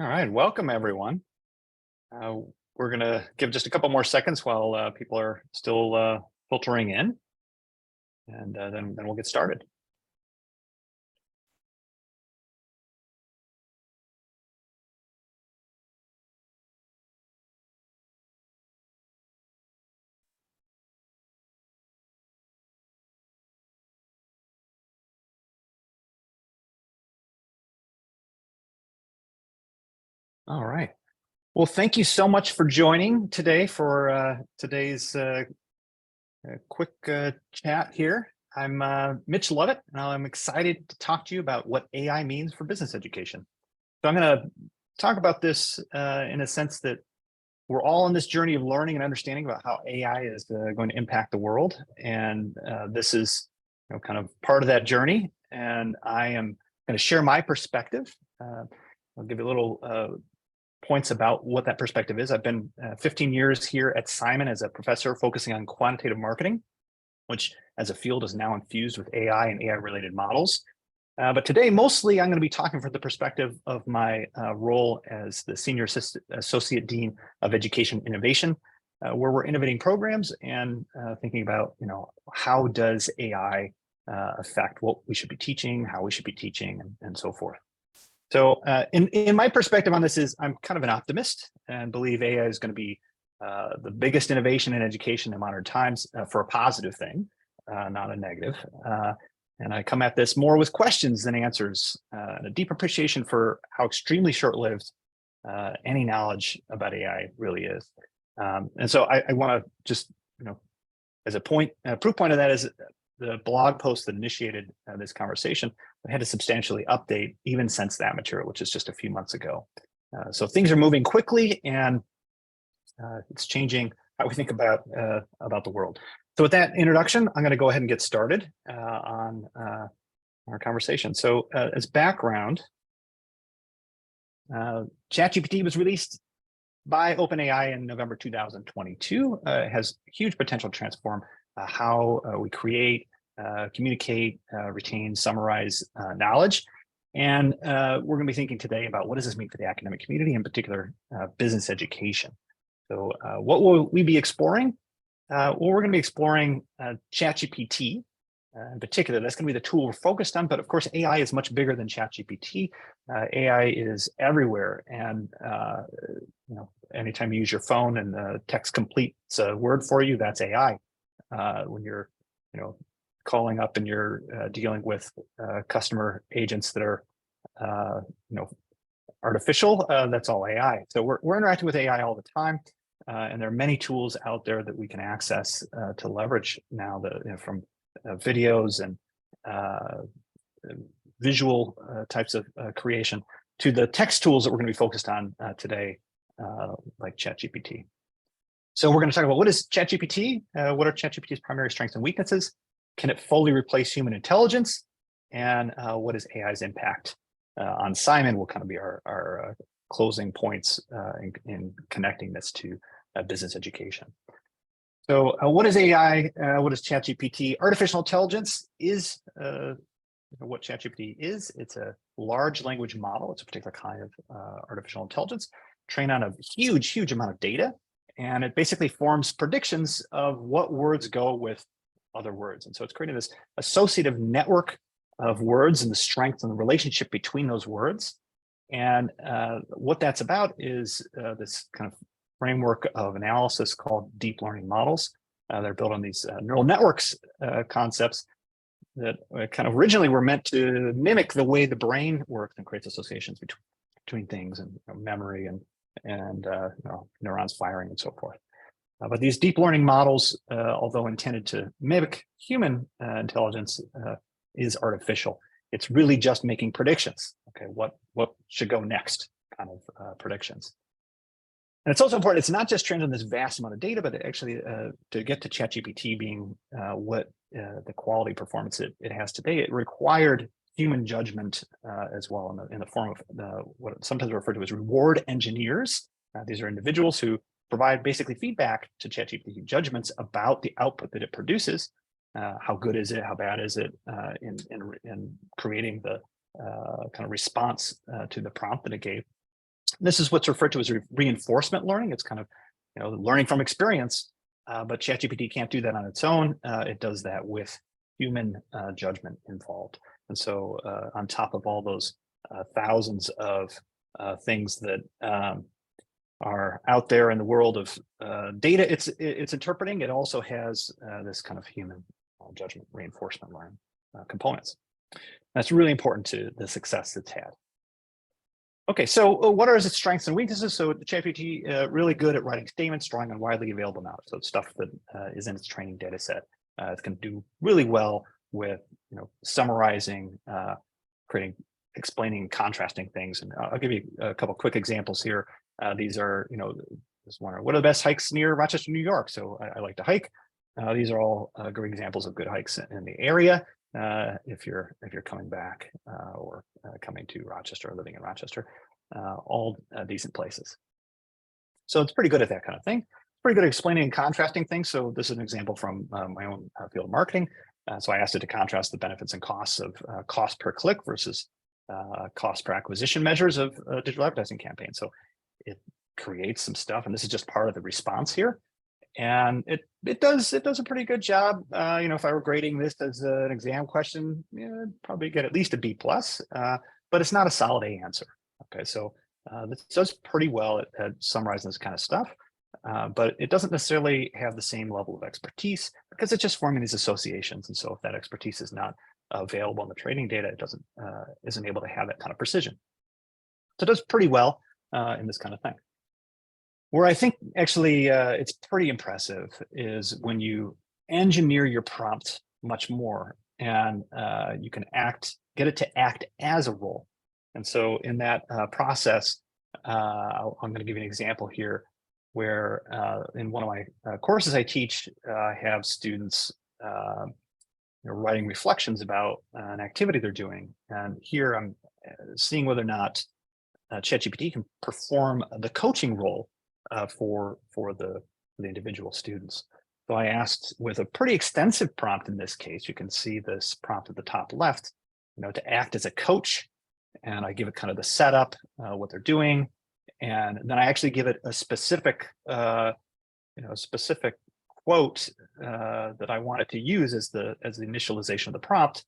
All right, welcome everyone. Uh, we're going to give just a couple more seconds while people are still filtering in, and then we'll get started. All right. Well, thank you so much for joining today for today's quick chat here. I'm Mitch Lovett, and I'm excited to talk to you about what AI means for business education. So I'm going to talk about this in a sense that we're all on this journey of learning and understanding about how AI is going to impact the world. And this is kind of part of that journey. And I am going to share my perspective. I'll give you a little points about what that perspective is. I've been 15 years here at Simon as a professor focusing on quantitative marketing, which as a field is now infused with AI and AI-related models. But today, mostly, I'm going to be talking from the perspective of my role as the Senior Associate Dean of Education Innovation, where we're innovating programs and thinking about, how does AI affect what we should be teaching, how we should be teaching, and so forth. So in my perspective on this is I'm kind of an optimist and believe AI is going to be the biggest innovation in education in modern times for a positive thing, not a negative. And I come at this more with questions than answers, and a deep appreciation for how extremely short-lived any knowledge about AI really is. And so I want to just, as a proof point of that is the blog post that initiated this conversation. I had to substantially update even since that material, which is just a few months ago. So things are moving quickly, and it's changing how we think about the world. So with that introduction, I'm going to go ahead and get started on our conversation. So as background, ChatGPT was released by OpenAI in November 2022. It has huge potential to transform how we create, communicate, retain, summarize knowledge. And we're going to be thinking today about what does this mean for the academic community, in particular business education. So what will we be exploring? Well, we're going to be exploring ChatGPT in particular. That's going to be the tool we're focused on. But of course, AI is much bigger than ChatGPT. AI is everywhere. And anytime you use your phone and text completes a word for you, that's AI. When you're, calling up and you're dealing with customer agents that are, artificial, that's all AI. So we're interacting with AI all the time. And there are many tools out there that we can access to leverage now, from videos and visual types of creation to the text tools that we're going to be focused on today, like ChatGPT. So we're going to talk about what is ChatGPT, what are ChatGPT's primary strengths and weaknesses, can it fully replace human intelligence, and what is AI's impact on Simon will kind of be our closing points in connecting this to business education. So what is AI? What is ChatGPT? Artificial intelligence is what ChatGPT is. It's a large language model. It's a particular kind of artificial intelligence trained on a huge amount of data. And it basically forms predictions of what words go with other words. And so it's creating this associative network of words and the strength and the relationship between those words. And what that's about is this kind of framework of analysis called deep learning models. They're built on these neural networks concepts that kind of originally were meant to mimic the way the brain works and creates associations between things and memory and neurons firing and so forth. But these deep learning models, although intended to mimic human intelligence, is artificial. It's really just making predictions. Okay, what should go next kind of predictions. And it's also important, it's not just trained on this vast amount of data, but actually to get to ChatGPT being what the quality performance it has today, it required human judgment as well in the form of what sometimes referred to as reward engineers. These are individuals who provide basically feedback to ChatGPT, judgments about the output that it produces. How good is it? How bad is it in creating the kind of response to the prompt that it gave? This is what's referred to as reinforcement learning. It's kind of, learning from experience, but ChatGPT can't do that on its own. It does that with human judgment involved. And so on top of all those thousands of things that are out there in the world of data it's interpreting, it also has this kind of human judgment reinforcement learning components. That's really important to the success it's had. Okay, so what are its strengths and weaknesses? So ChatGPT really good at writing statements, drawing on widely available knowledge. So it's stuff that is in its training data set. It's going to do really well with summarizing, explaining, contrasting things. And I'll give you a couple quick examples here. These are, this one, what are the best hikes near Rochester, New York? So I like to hike. These are all great examples of good hikes in the area. If you're coming back or coming to Rochester or living in Rochester, all decent places. So it's pretty good at that kind of thing. It's pretty good at explaining and contrasting things. So this is an example from my own field of marketing. So I asked it to contrast the benefits and costs of cost per click versus cost per acquisition measures of digital advertising campaigns. So it creates some stuff, and this is just part of the response here. And it does a pretty good job. If I were grading this as an exam question, I'd probably get at least a B+, but it's not a solid A answer. Okay, so this does pretty well at summarizing this kind of stuff, but it doesn't necessarily have the same level of expertise because it's just forming these associations. And so if that expertise is not available in the training data, it isn't able to have that kind of precision. So it does pretty well in this kind of thing. Where I think actually it's pretty impressive is when you engineer your prompt much more and you can get it to act as a role. And so in that process, I'm going to give you an example here where in one of my courses I teach, I have students writing reflections about an activity they're doing. And here I'm seeing whether or not ChatGPT can perform the coaching role for the individual students. So I asked with a pretty extensive prompt in this case, you can see this prompt at the top left, to act as a coach. And I give it kind of the setup, what they're doing. And then I actually give it a specific, specific quote that I want it to use as the initialization of the prompt.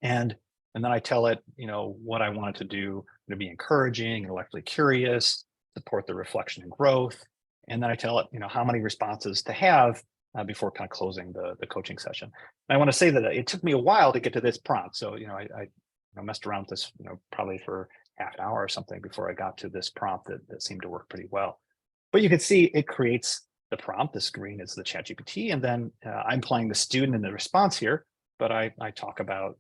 And then I tell it, what I want it to do, to be encouraging, intellectually curious, support the reflection and growth. And then I tell it, how many responses to have before kind of closing the coaching session. And I want to say that it took me a while to get to this prompt. So, I messed around with this, probably for half an hour or something before I got to this prompt that seemed to work pretty well. But you can see it creates the prompt. The screen is the ChatGPT. And then I'm playing the student in the response here. But I talk about,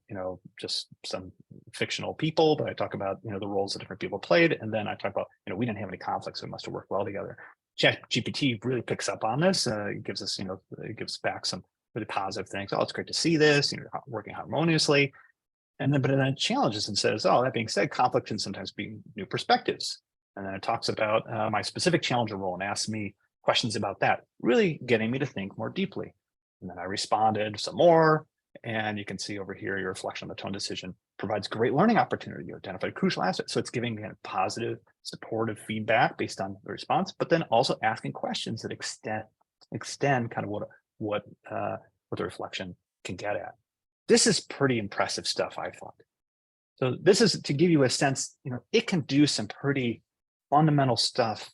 just some fictional people, but I talk about, the roles that different people played. And then I talk about, we didn't have any conflicts, so it must have worked well together. ChatGPT really picks up on this. It gives us, it gives back some really positive things. Oh, it's great to see this, working harmoniously. But then it challenges and says, oh, that being said, conflict can sometimes be new perspectives. And then it talks about my specific challenger role and asks me questions about that, really getting me to think more deeply. And then I responded some more. And you can see over here, your reflection on the tone decision provides great learning opportunity. You identified crucial assets. So it's giving positive, supportive feedback based on the response, but then also asking questions that extend kind of what the reflection can get at. This is pretty impressive stuff, I thought. So this is to give you a sense, it can do some pretty fundamental stuff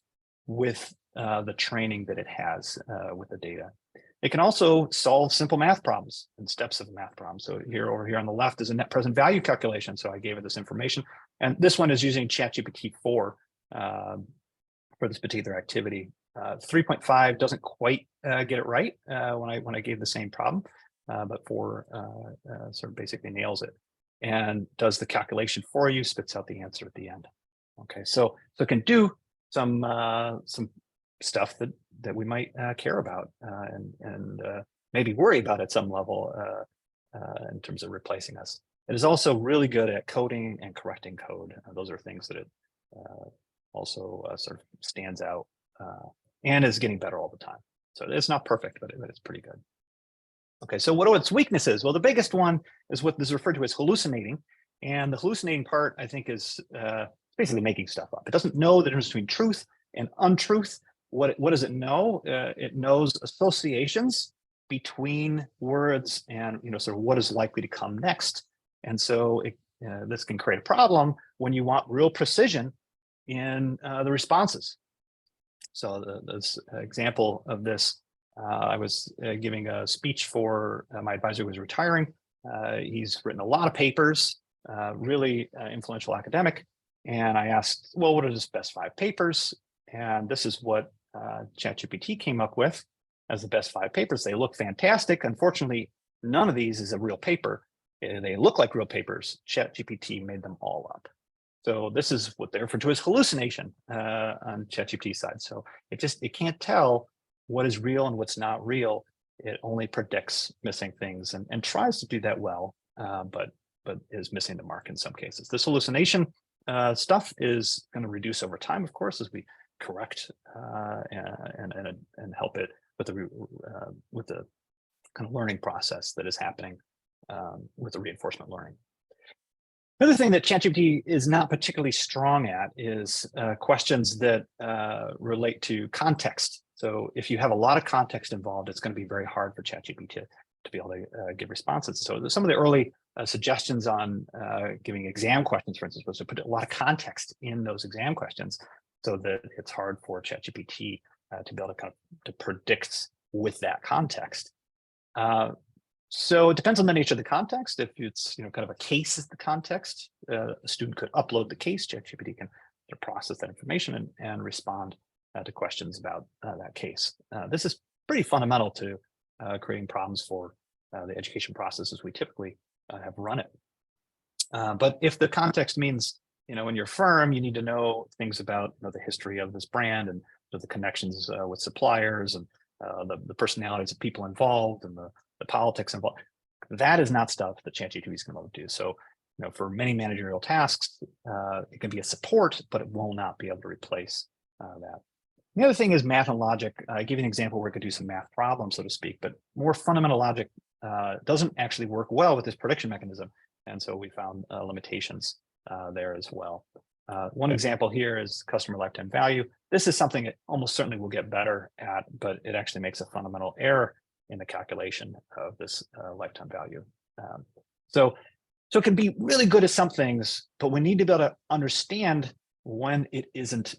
with the training that it has with the data. It can also solve simple math problems and steps of math problems. So over here on the left is a net present value calculation. So I gave it this information. And this one is using ChatGPT 4 for this particular activity. 3.5 doesn't quite get it right when I gave the same problem, but 4 sort of basically nails it and does the calculation for you, spits out the answer at the end. Okay, so it can do some stuff that we might care about and maybe worry about at some level in terms of replacing us. It is also really good at coding and correcting code. Those are things that it also sort of stands out and is getting better all the time. So it's not perfect, but it's pretty good. Okay, so what are its weaknesses? Well, the biggest one is what is referred to as hallucinating. And the hallucinating part, I think, is It's basically making stuff up. It doesn't know the difference between truth and untruth. What does it know? It knows associations between words and, sort of what is likely to come next. And so this can create a problem when you want real precision in the responses. So this example of this, I was giving a speech for my advisor who was retiring. He's written a lot of papers, really influential academic. And I asked, well, what are his best 5 papers? And this is what ChatGPT came up with as the best 5 papers. They look fantastic. Unfortunately, none of these is a real paper. They look like real papers. ChatGPT made them all up. So this is what they refer to as hallucination on ChatGPT side. So it can't tell what is real and what's not real. It only predicts missing things and tries to do that well, but is missing the mark in some cases. This hallucination stuff is going to reduce over time, of course, as we correct and help it with the kind of learning process that is happening with the reinforcement learning. Another thing that ChatGPT is not particularly strong at is questions that relate to context. So if you have a lot of context involved, it's going to be very hard for ChatGPT to be able to give responses. So some of the early suggestions on giving exam questions, for instance, was to put a lot of context in those exam questions so that it's hard for ChatGPT to be able to predict with that context. So it depends on the nature of the context. If it's kind of a case is the context, a student could upload the case. ChatGPT can process that information and respond to questions about that case. This is pretty fundamental to creating problems for the education process as we typically have run it. But if the context means, in your firm, you need to know things about the history of this brand and the connections with suppliers and the personalities of people involved and the politics involved, that is not stuff that ChatGPT is going to be able to do. So, for many managerial tasks, it can be a support, but it will not be able to replace that. The other thing is math and logic. I gave you an example where it could do some math problems, so to speak, but more fundamental logic doesn't actually work well with this prediction mechanism. And so we found limitations there as well. One example here is customer lifetime value. This is something it almost certainly will get better at, but it actually makes a fundamental error in the calculation of this lifetime value. So it can be really good at some things, but we need to be able to understand when it isn't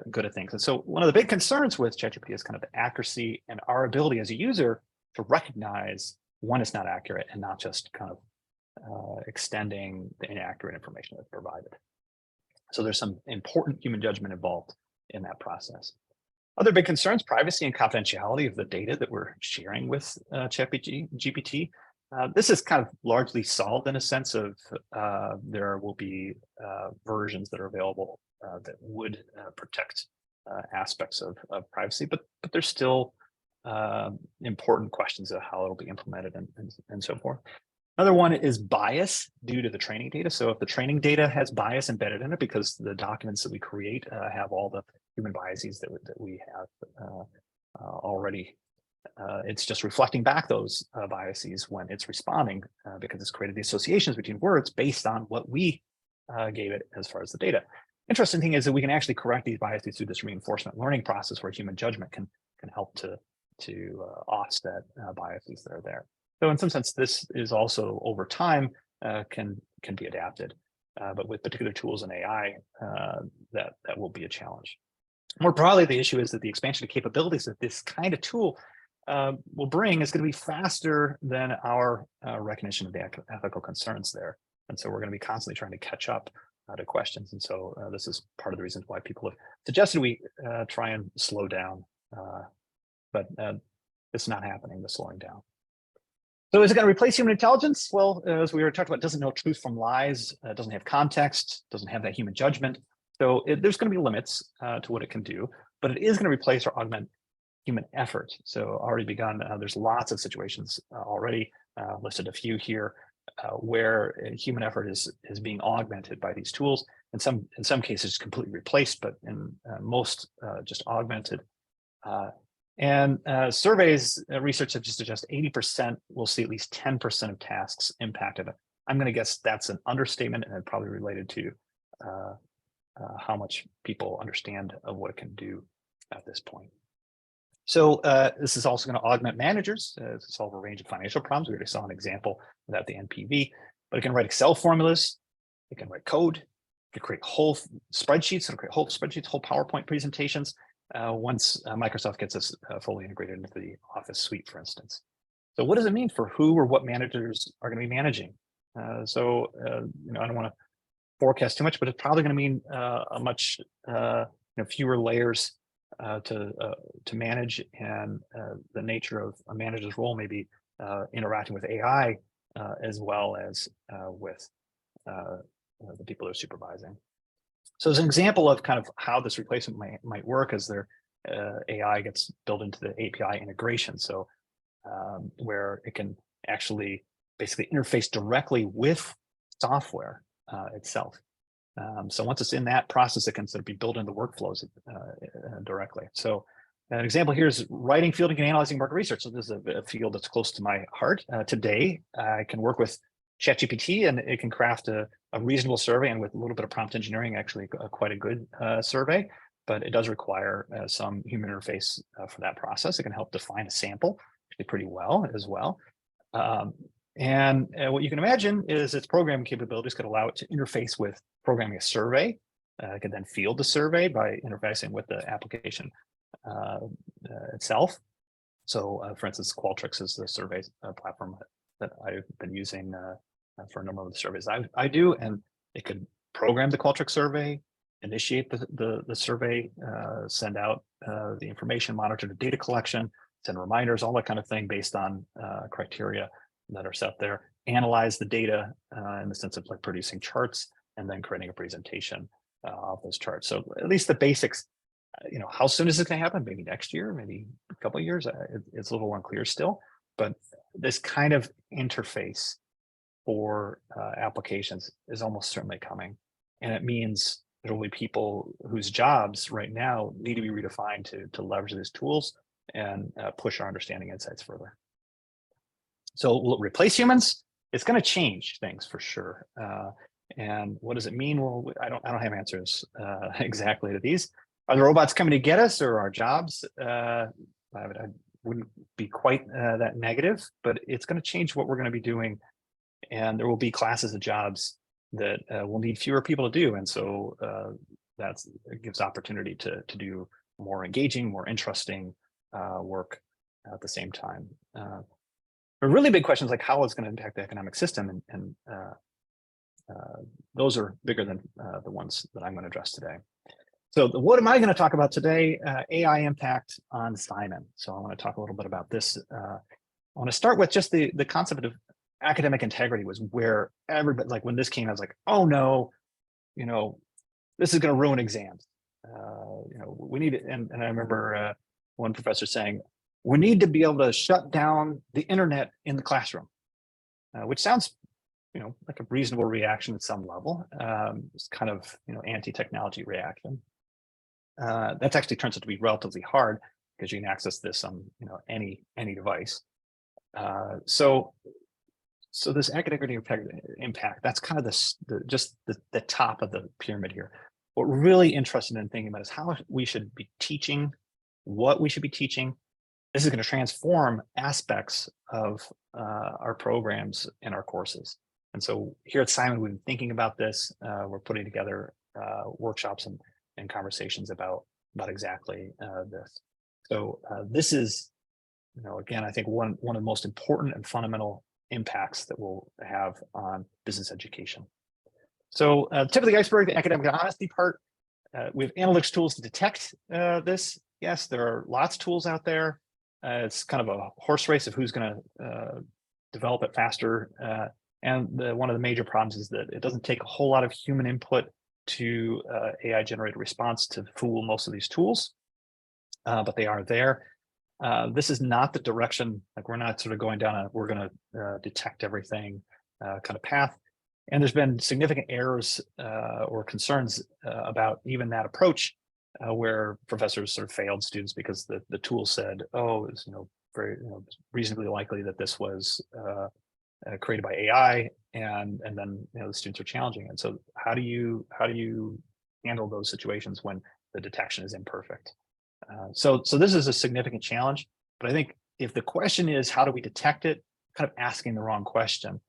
good at things. And so one of the big concerns with ChatGPT is kind of the accuracy and our ability as a user to recognize when it's not accurate and not just kind of extending the inaccurate information that's provided. So there's some important human judgment involved in that process. Other big concerns, privacy and confidentiality of the data that we're sharing with ChatGPT. This is kind of largely solved in a sense of there will be versions that are available that would protect aspects of privacy, but there's still important questions of how it'll be implemented and so forth. Another one is bias due to the training data. So if the training data has bias embedded in it, because the documents that we create have all the human biases that we have already, it's just reflecting back those biases when it's responding because it's created the associations between words based on what we gave it as far as the data. Interesting thing is that we can actually correct these biases through this reinforcement learning process where human judgment can help to offset biases that are there. So in some sense, this is also over time can be adapted, but with particular tools in AI, that will be a challenge. More broadly, the issue is that the expansion of capabilities that this kind of tool will bring is going to be faster than our recognition of the ethical concerns there. And so we're going to be constantly trying to catch up to questions. And so this is part of the reasons why people have suggested we try and slow down, but it's not happening, the slowing down. So is it going to replace human intelligence? Well, as we were talking about, it doesn't know truth from lies, doesn't have context, doesn't have that human judgment. So there's going to be limits to what it can do, but it is going to replace or augment human effort. So already begun, there's lots of situations already listed a few here where human effort is being augmented by these tools. In some cases completely replaced, but in most just augmented. And surveys, research have just suggested 80% will see at least 10% of tasks impacted. I'm going to guess that's an understatement and probably related to how much people understand of what it can do at this point. So this is also going to augment managers to solve a range of financial problems. We already saw an example of that, the NPV, but it can write Excel formulas, it can write code, it can create whole spreadsheets, and create whole spreadsheets, whole PowerPoint presentations once Microsoft gets this fully integrated into the Office suite, for instance. So what does it mean for who or what managers are going to be managing? I don't want to forecast too much, but it's probably going to mean a much fewer layers to manage, and the nature of a manager's role may be interacting with AI as well as with the people they're supervising. So as an example of kind of how this replacement might work, as their AI gets built into the API integration. So where it can actually basically interface directly with software itself. So once it's in that process, it can sort of be built into workflows directly. So an example here is writing, fielding, and analyzing market research. So this is a field that's close to my heart. Today, I can work with ChatGPT, and it can craft a reasonable survey, and with a little bit of prompt engineering, actually quite a good survey. But it does require some human interface for that process. It can help define a sample actually pretty well as well. And what you can imagine is its programming capabilities could allow it to interface with programming a survey. It can then field the survey by interfacing with the application itself. So, for instance, Qualtrics is the survey platform that I've been using for a number of the surveys I do, and it could program the Qualtrics survey, initiate the survey, send out the information, monitor the data collection, send reminders, all that kind of thing based on criteria that are set there, analyze the data in the sense of like producing charts and then creating a presentation of those charts. So at least the basics, how soon is this going to happen? Maybe next year, maybe a couple of years. It's a little unclear still, but this kind of interface for applications is almost certainly coming. And it means there will be people whose jobs right now need to be redefined to leverage these tools and push our understanding insights further. So will it replace humans? It's going to change things for sure. And what does it mean? Well, I don't have answers exactly to these. Are the robots coming to get us, or our jobs? I wouldn't be quite that negative, but it's going to change what we're going to be doing. And there will be classes of jobs that will need fewer people to do. And so it gives opportunity to do more engaging, more interesting work at the same time. But really big questions like how it's going to impact the economic system, and those are bigger than the ones that I'm going to address today. So what am I going to talk about today? AI impact on Simon. So I want to talk a little bit about this. I want to start with just the concept of academic integrity was where everybody, like when this came, I was like, oh no, this is going to ruin exams. We need it. And I remember one professor saying, we need to be able to shut down the internet in the classroom, which sounds, like a reasonable reaction at some level. It's kind of, anti-technology reaction. That actually turns out to be relatively hard because you can access this on, any device. So this academic impact, that's kind of the top of the pyramid here. What we're really interested in thinking about is how we should be teaching, what we should be teaching. This is going to transform aspects of our programs and our courses. And so here at Simon, we've been thinking about this. We're putting together workshops and conversations about exactly this. So this is, again, I think one of the most important and fundamental impacts that we'll have on business education. So tip of the iceberg, the academic honesty part. We have analytics tools to detect this. Yes, there are lots of tools out there. It's kind of a horse race of who's going to develop it faster. And one of the major problems is that it doesn't take a whole lot of human input to AI-generated response to fool most of these tools, but they are there. This is not the direction, like we're not sort of going down we're going to detect everything kind of path. And there's been significant errors or concerns about even that approach, where professors sort of failed students because the tool said, oh, it's very reasonably likely that this was created by AI, and then the students are challenging it. So how do you handle those situations when the detection is imperfect. So this is a significant challenge, but I think if the question is how do we detect it, kind of asking the wrong question.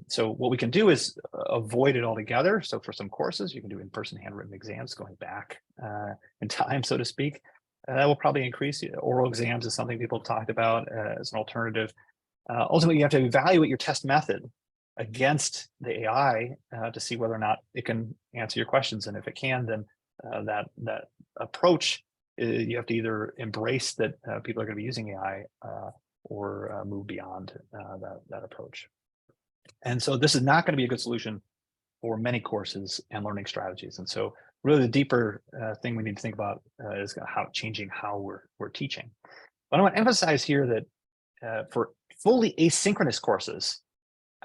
So what we can do is avoid it altogether. So for some courses, you can do in-person handwritten exams going back in time, so to speak. That will probably increase. Oral exams is something people have talked about as an alternative. Ultimately, you have to evaluate your test method against the AI to see whether or not it can answer your questions. And if it can, then that approach, you have to either embrace that people are going to be using AI or move beyond that approach. And so this is not going to be a good solution for many courses and learning strategies. And so really the deeper thing we need to think about is changing how we're teaching. But I want to emphasize here that for fully asynchronous courses,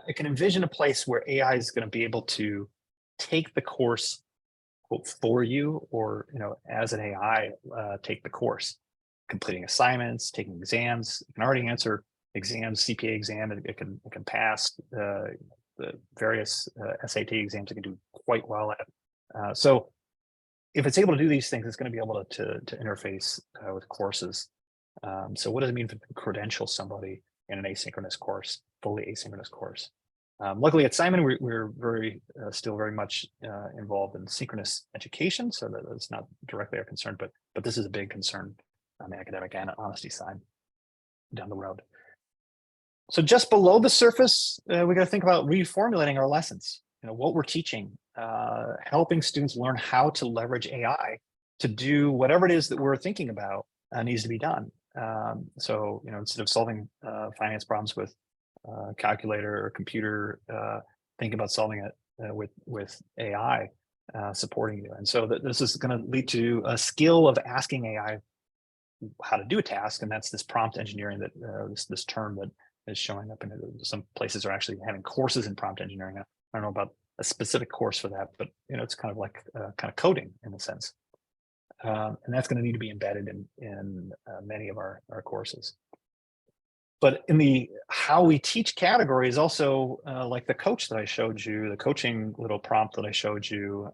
I can envision a place where AI is going to be able to take the course, quote, for you, or as an AI, take the course, completing assignments, taking exams. It can already answer exams, CPA exam, it can pass the various SAT exams. It can do quite well at. So if it's able to do these things, it's going to be able to interface with courses. So what does it mean to credential somebody in an asynchronous course, fully asynchronous course? Luckily at Simon, we're still very much involved in synchronous education, so that's not directly our concern, but this is a big concern on the academic and honesty side down the road. So just below the surface, we got to think about reformulating our lessons. What we're teaching, helping students learn how to leverage AI to do whatever it is that we're thinking about needs to be done. So instead of solving finance problems with calculator or computer, think about solving it with AI supporting you. And so this is going to lead to a skill of asking AI how to do a task, and that's this prompt engineering that this term that is showing up in some places are actually having courses in prompt engineering. I don't know about a specific course for that, but it's kind of like kind of coding in a sense, and that's going to need to be embedded in many of our courses. But in the how we teach category is also like the coach that I showed you, the coaching little prompt that I showed you.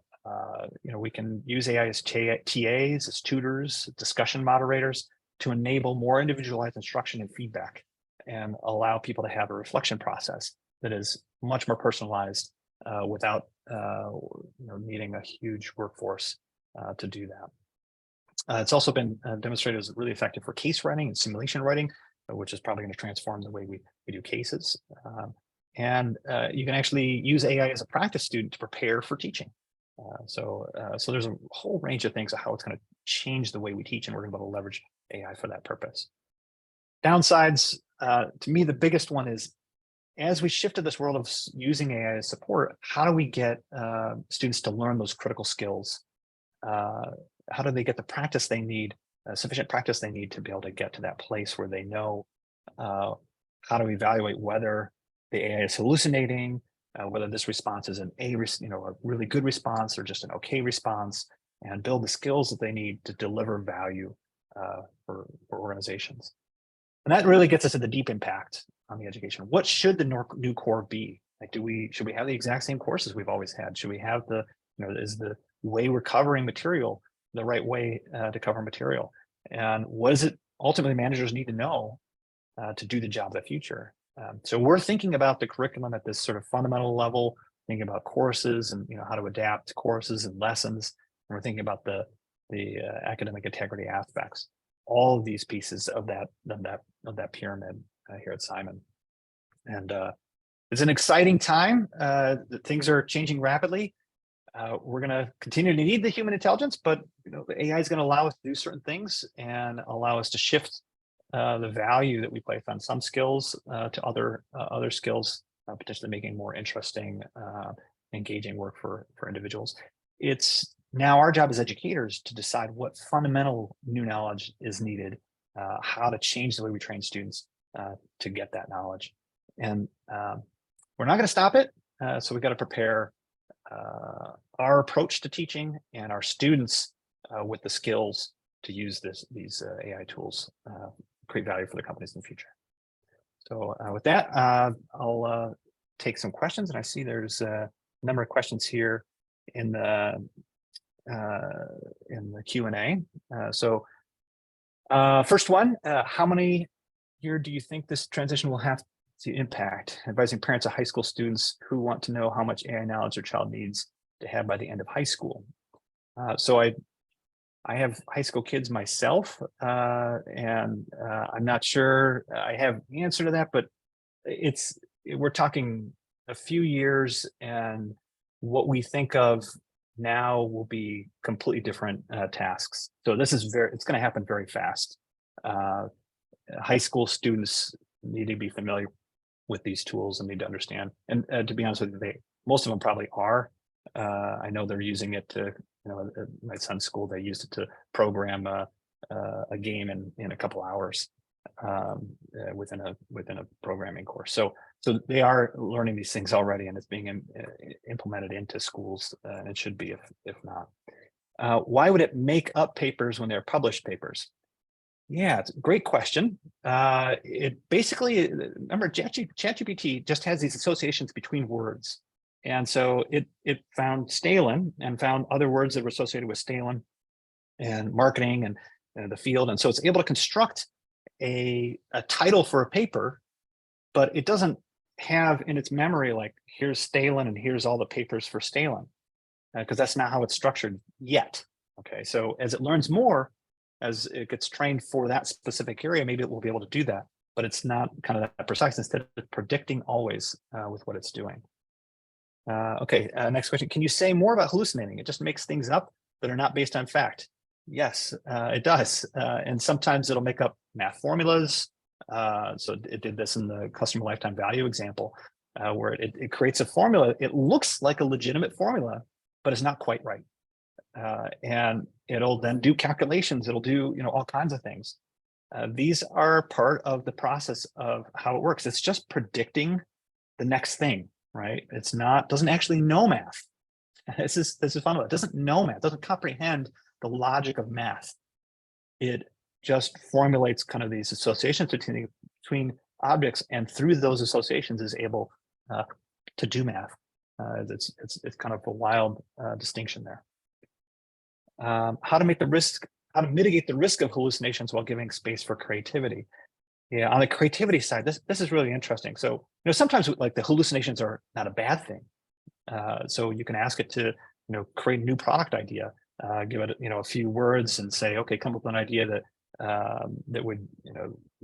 We can use AI as TAs, as tutors, discussion moderators to enable more individualized instruction and feedback and allow people to have a reflection process that is much more personalized without needing a huge workforce to do that. It's also been demonstrated as really effective for case writing and simulation writing, which is probably going to transform the way we do cases. And you can actually use AI as a practice student to prepare for teaching. So there's a whole range of things of how it's going to change the way we teach, and we're going to be able to leverage AI for that purpose. Downsides, to me, the biggest one is, as we shift to this world of using AI as support, how do we get students to learn those critical skills? How do they get the practice they need, sufficient practice they need to be able to get to that place where they know how to evaluate whether the AI is hallucinating, whether this response is a really good response or just an okay response, and build the skills that they need to deliver value for organizations. And that really gets us to the deep impact on the education. What should the new core be? Like, should we have the exact same courses we've always had? Should we have is the way we're covering material the right way to cover material? And what is it ultimately managers need to know to do the job of the future? So we're thinking about the curriculum at this sort of fundamental level, thinking about courses and how to adapt courses and lessons. And we're thinking about the academic integrity aspects. All of these pieces of that pyramid here at Simon. And it's an exciting time. Things are changing rapidly. We're going to continue to need the human intelligence, but the AI is going to allow us to do certain things and allow us to shift the value that we place on some skills to other skills, potentially making more interesting, engaging work for individuals. It's now our job as educators to decide what fundamental new knowledge is needed, how to change the way we train students to get that knowledge. And we're not going to stop it. So we've got to prepare our approach to teaching and our students with the skills to use these AI tools, create value for the companies in the future. So with that, I'll take some questions, and I see there's a number of questions here in the in the Q&A. First one, how many year do you think this transition will have to impact? Advising parents of high school students who want to know how much AI knowledge their child needs to have by the end of high school. I have high school kids myself, and I'm not sure I have the answer to that, but we're talking a few years, and what we think of now will be completely different tasks. So this is it's going to happen very fast. High school students need to be familiar with these tools and need to understand. And to be honest with you, most of them probably are. I know they're using it to, at my son's school, they used it to program a game in a couple hours within a programming course. So they are learning these things already, and it's being implemented into schools, and it should be if not. Why would it make up papers when they're published papers? Yeah, it's a great question. It basically, remember, ChatGPT just has these associations between words. And so it found Stalin and found other words that were associated with Stalin and marketing and the field. And so it's able to construct a title for a paper, but it doesn't have in its memory, like, here's Stalin and here's all the papers for Stalin, because that's not how it's structured yet. Okay, so as it learns more, as it gets trained for that specific area, maybe it will be able to do that, but it's not kind of that precise. Instead of predicting always with what it's doing. Next question. Can you say more about hallucinating? It just makes things up that are not based on fact. Yes, it does. And sometimes it'll make up math formulas. So it did this in the customer lifetime value example, where it creates a formula. It looks like a legitimate formula, but it's not quite right. And it'll then do calculations. It'll do, all kinds of things. These are part of the process of how it works. It's just predicting the next thing, right? It's doesn't actually know math. This is fun. It doesn't know math, doesn't comprehend the logic of math. It just formulates kind of these associations between objects, and through those associations is able to do math. It's kind of a wild distinction there. How to mitigate the risk of hallucinations while giving space for creativity. Yeah, on the creativity side, this is really interesting. So, sometimes like the hallucinations are not a bad thing. So you can ask it to, create a new product idea, give it, a few words and say, okay, come up with an idea that would,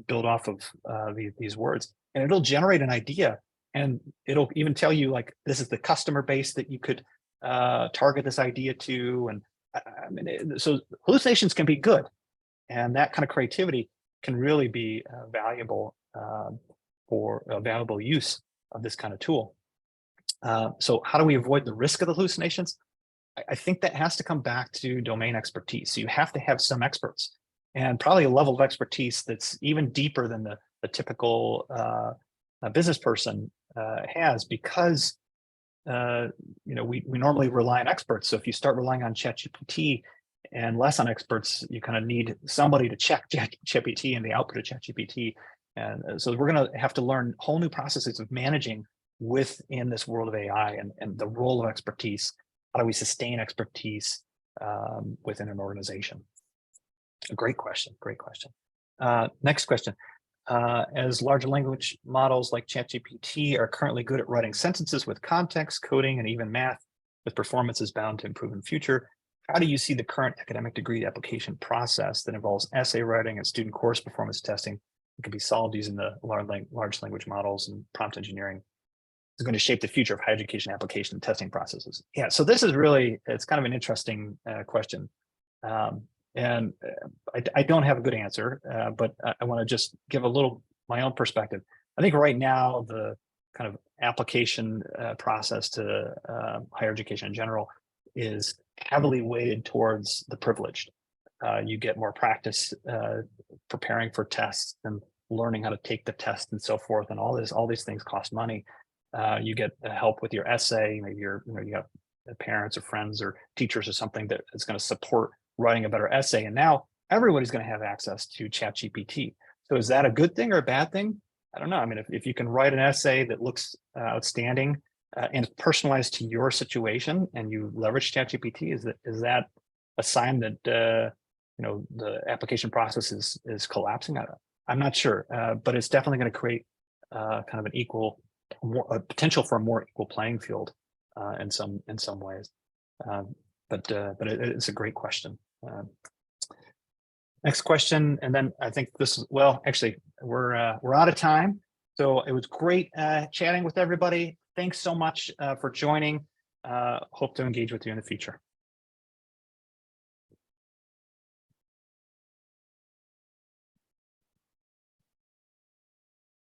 build off of these words, and it'll generate an idea, and it'll even tell you, like, this is the customer base that you could target this idea to. And so hallucinations can be good, and that kind of creativity can really be valuable for a valuable use of this kind of tool. So how do we avoid the risk of the hallucinations? I think that has to come back to domain expertise. So you have to have some experts, and probably a level of expertise that's even deeper than the typical business person has, because we normally rely on experts. So if you start relying on ChatGPT and less on experts, you kind of need somebody to check ChatGPT and the output of ChatGPT. And so we're going to have to learn whole new processes of managing within this world of AI, and the role of expertise. How do we sustain expertise within an organization? A great question. Next question. As large language models like ChatGPT are currently good at writing sentences with context, coding, and even math, with performance is bound to improve in future, how do you see the current academic degree application process that involves essay writing and student course performance testing that can be solved using the large language models and prompt engineering is going to shape the future of higher education application and testing processes? Yeah, so this is it's kind of an interesting question. And I don't have a good answer, but I want to just give my own perspective. I think right now the kind of application process to higher education in general is heavily weighted towards the privileged. You get more practice preparing for tests and learning how to take the test and so forth, and all these things cost money. You get help with your essay. Maybe you have parents or friends or teachers or something that is going to support writing a better essay. And now everybody's going to have access to ChatGPT. So is that a good thing or a bad thing? I don't know. I mean, if you can write an essay that looks outstanding, and it's personalized to your situation, and you leverage ChatGPT, is that a sign that the application process is collapsing? I'm not sure, but it's definitely going to create kind of an a potential for a more equal playing field in some ways. But it's a great question. Next question, and then I think actually we're out of time. So it was great chatting with everybody. Thanks so much for joining. Hope to engage with you in the future.